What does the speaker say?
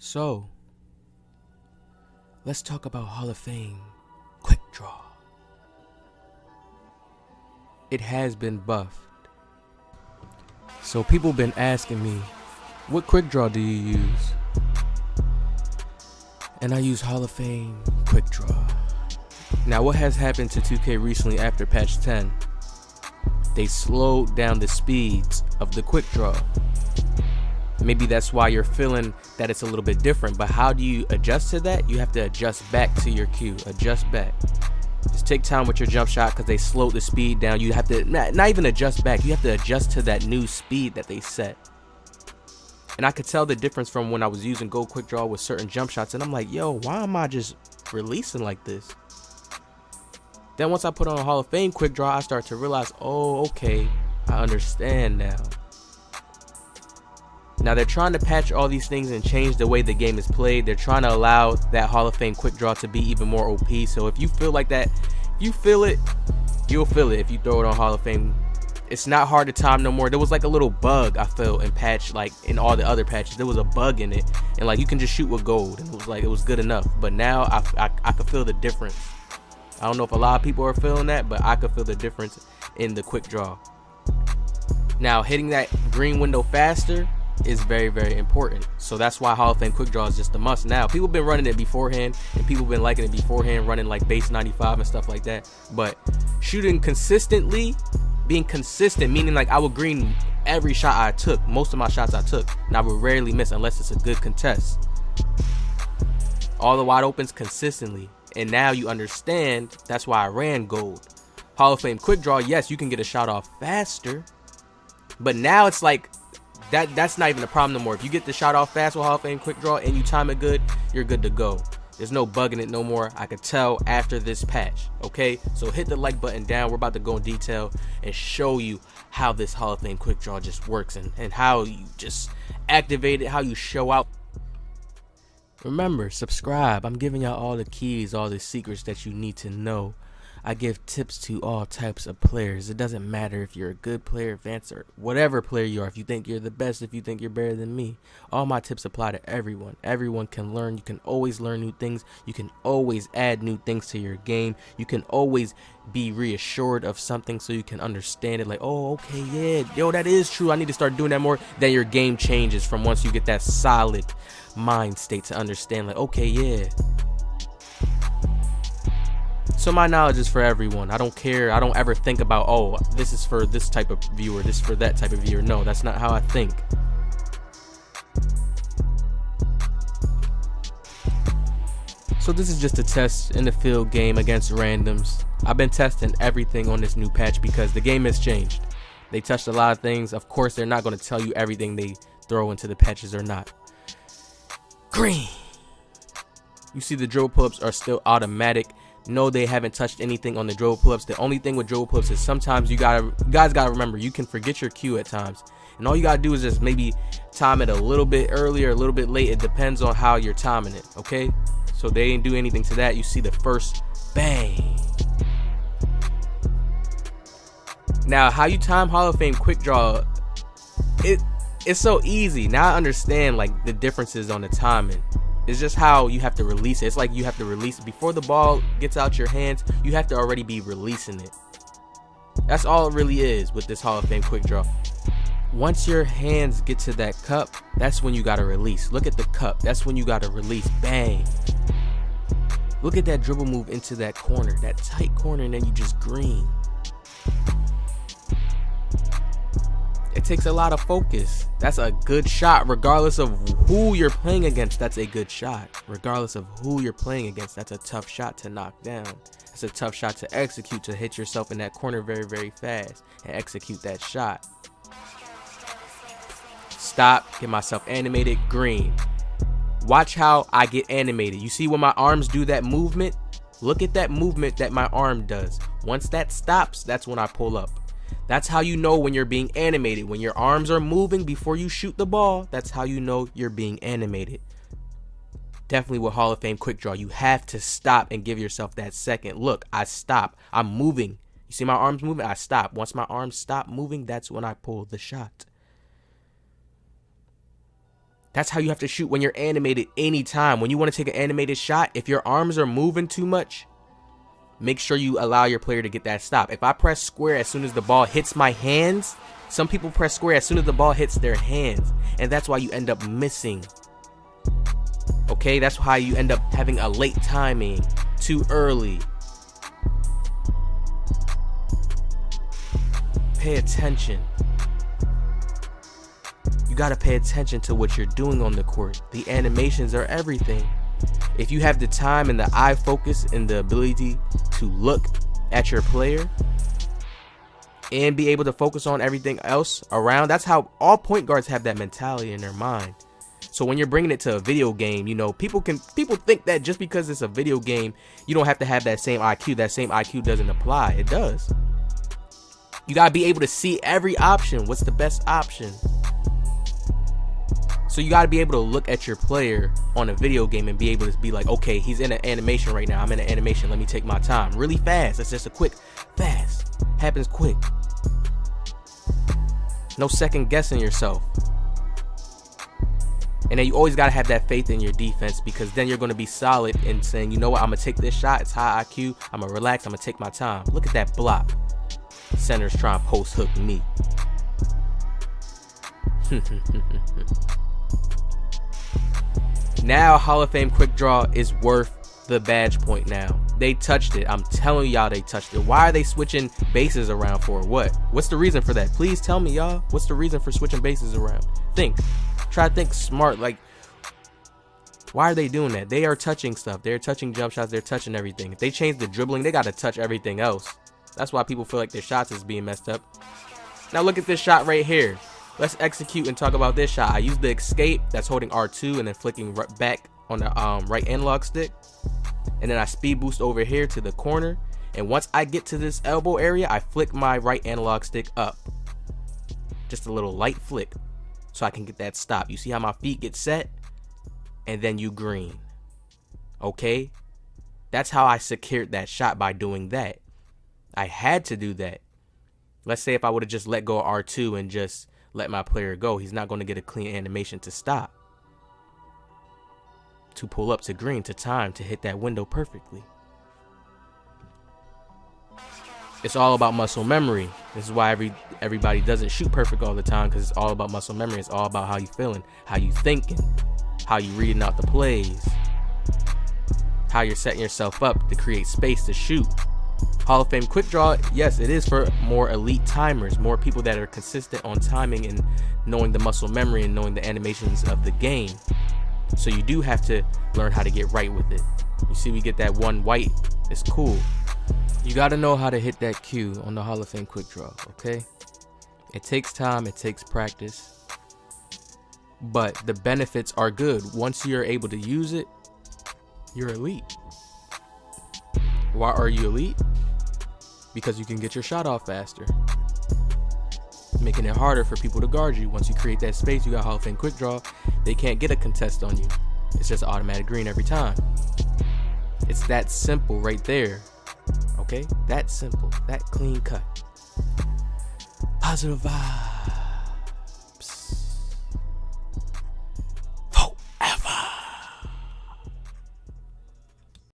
So, let's talk about Hall of Fame Quick Draw. It has been buffed. So people been asking me, what Quick Draw do you use? And I use Hall of Fame Quick Draw. Now what has happened to 2K recently after patch 10? They slowed down the speeds of the Quick Draw. Maybe that's why you're feeling that it's a little bit different, but how do you adjust to that? You have to adjust back to your cue, adjust back. Just take time with your jump shot because they slowed the speed down. You have to not even adjust back, you have to adjust to that new speed that they set. And I could tell the difference from when I was using Go Quick Draw with certain jump shots, and I'm like, yo, why am I just releasing like this? Then once I put on Hall of Fame Quick Draw, I start to realize, oh, okay, I understand now. Now they're trying to patch all these things and change the way the game is played. They're trying to allow that Hall of Fame Quick Draw to be even more OP. So if you feel like that, if you feel it, you'll feel it if you throw it on Hall of Fame. It's not hard to time no more. There was like a little bug I felt in patch, like in all the other patches. There was a bug in it, and like you can just shoot with gold, and it was good enough. But now I could feel the difference. I don't know if a lot of people are feeling that, but I could feel the difference in the Quick Draw. Now hitting that green window faster is very, very important. So that's why Hall of Fame Quick Draw is just a must now. People have been running it beforehand, and people have been liking it beforehand, running like base 95 and stuff like that. But shooting consistently, being consistent, meaning like I would green every shot I took, most of my shots I took, and I would rarely miss unless it's a good contest. All the wide opens consistently, and now you understand that's why I ran gold. Hall of Fame Quick Draw, yes, you can get a shot off faster, but now it's like that's not even a problem no more. If you get the shot off fast with Hall of Fame Quick Draw and you time it good, you're good to go. There's no bugging it no more. I could tell after this patch. Okay, so hit the like button down. We're about to go in detail and show you how this Hall of Fame Quick Draw just works, and how you just activate it, how you show out. Remember, subscribe. I'm giving y'all all the keys, all the secrets that you need to know. I give tips to all types of players. It doesn't matter if you're a good player, advanced, or whatever player you are. If you think you're the best, if you think you're better than me, all my tips apply to everyone. Everyone can learn. You can always learn new things. You can always add new things to your game. You can always be reassured of something so you can understand it. Like, oh, okay, yeah, yo, that is true. I need to start doing that more. Then your game changes from once you get that solid mind state to understand, like, okay, yeah. So my knowledge is for everyone. I don't care. I don't ever think about, oh, this is for this type of viewer, this is for that type of viewer. No, that's not how I think. So this is just a test in the field game against randoms. I've been testing everything on this new patch because the game has changed. They touched a lot of things. Of course, they're not going to tell you everything they throw into the patches or not. Green. You see the dribble pull-ups are still automatic. No, they haven't touched anything on the dribble pull-ups. The only thing with dribble pull-ups is sometimes you guys gotta remember, you can forget your cue at times, and all you gotta do is just maybe time it a little bit earlier, a little bit late. It depends on how you're timing it. Okay, so they didn't do anything to that. You see the first bang. Now, how you time Hall of Fame Quick Draw, it's so easy. Now I understand like the differences on the timing. It's just how you have to release it. It's like you have to release it before the ball gets out your hands. You have to already be releasing it. That's all it really is with this Hall of Fame Quick Draw. Once your hands get to that cup, that's when you gotta release. Look at the cup. That's when you gotta release. Bang. Look at that dribble move into that corner, that tight corner, and then you just green. It takes a lot of focus. That's a good shot regardless of who you're playing against. That's a good shot regardless of who you're playing against. That's a tough shot to knock down. That's a tough shot to execute, to hit yourself in that corner very, very fast and execute that shot. Stop, get myself animated, green. Watch how I get animated. You see when my arms do that movement? Look at that movement that my arm does. Once that stops, that's when I pull up. That's how you know when you're being animated. When your arms are moving before you shoot the ball, that's how you know you're being animated. Definitely with Hall of Fame Quick Draw, you have to stop and give yourself that second. Look, I stop. I'm moving. You see my arms moving? I stop. Once my arms stop moving, that's when I pull the shot. That's how you have to shoot when you're animated anytime. When you want to take an animated shot, if your arms are moving too much, make sure you allow your player to get that stop. If I press square as soon as the ball hits my hands, some people press square as soon as the ball hits their hands, and that's why you end up missing. Okay, that's why you end up having a late timing, too early. Pay attention. You gotta pay attention to what you're doing on the court. The animations are everything. If you have the time and the eye focus and the ability to look at your player and be able to focus on everything else around, that's how all point guards have that mentality in their mind. So when you're bringing it to a video game, you know, people think that just because it's a video game, you don't have to have that same IQ. That same IQ doesn't apply. It does. You gotta be able to see every option. What's the best option? So you got to be able to look at your player on a video game and be able to be like, okay, he's in an animation right now. I'm in an animation. Let me take my time. Really fast. It's just a quick, fast. Happens quick. No second guessing yourself. And then you always got to have that faith in your defense, because then you're going to be solid in saying, you know what, I'm going to take this shot. It's high IQ. I'm going to relax. I'm going to take my time. Look at that block. Center's trying to post hook me. Now Hall of Fame quick draw is worth the badge point now. They touched it. I'm telling y'all they touched it. Why are they switching bases around for? What? What's the reason for that? Please tell me, y'all. What's the reason for switching bases around? Think. Try to think smart. Like, why are they doing that? They are touching stuff. They're touching jump shots. They're touching everything. If they change the dribbling, they got to touch everything else. That's why people feel like their shots is being messed up. Now look at this shot right here. Let's execute and talk about this shot. I use the escape, that's holding R2 and then flicking right back on the right analog stick. And then I speed boost over here to the corner. And once I get to this elbow area, I flick my right analog stick up. Just a little light flick so I can get that stop. You see how my feet get set? And then you green. Okay? That's how I secured that shot, by doing that. I had to do that. Let's say if I would have just let go of R2 and just let my player go, he's not going to get a clean animation to stop, to pull up to green, to time, to hit that window perfectly. It's all about muscle memory. This is why everybody doesn't shoot perfect all the time, because it's all about muscle memory. It's all about how you feeling, how you thinking, how you reading out the plays, how you're setting yourself up to create space to shoot. Hall of Fame quick draw, yes, it is for more elite timers, more people that are consistent on timing and knowing the muscle memory and knowing the animations of the game. So you do have to learn how to get right with it. You see, we get that one white. It's cool. You got to know how to hit that cue on the Hall of Fame quick draw, okay? It takes time, it takes practice, but the benefits are good. Once you're able to use it, you're elite. Why are you elite? Because you can get your shot off faster, making it harder for people to guard you. Once you create that space, you got Hall of Fame quick draw, they can't get a contest on you. It's just automatic green every time. It's that simple right there. Okay, that simple, that clean cut. Positive vibe.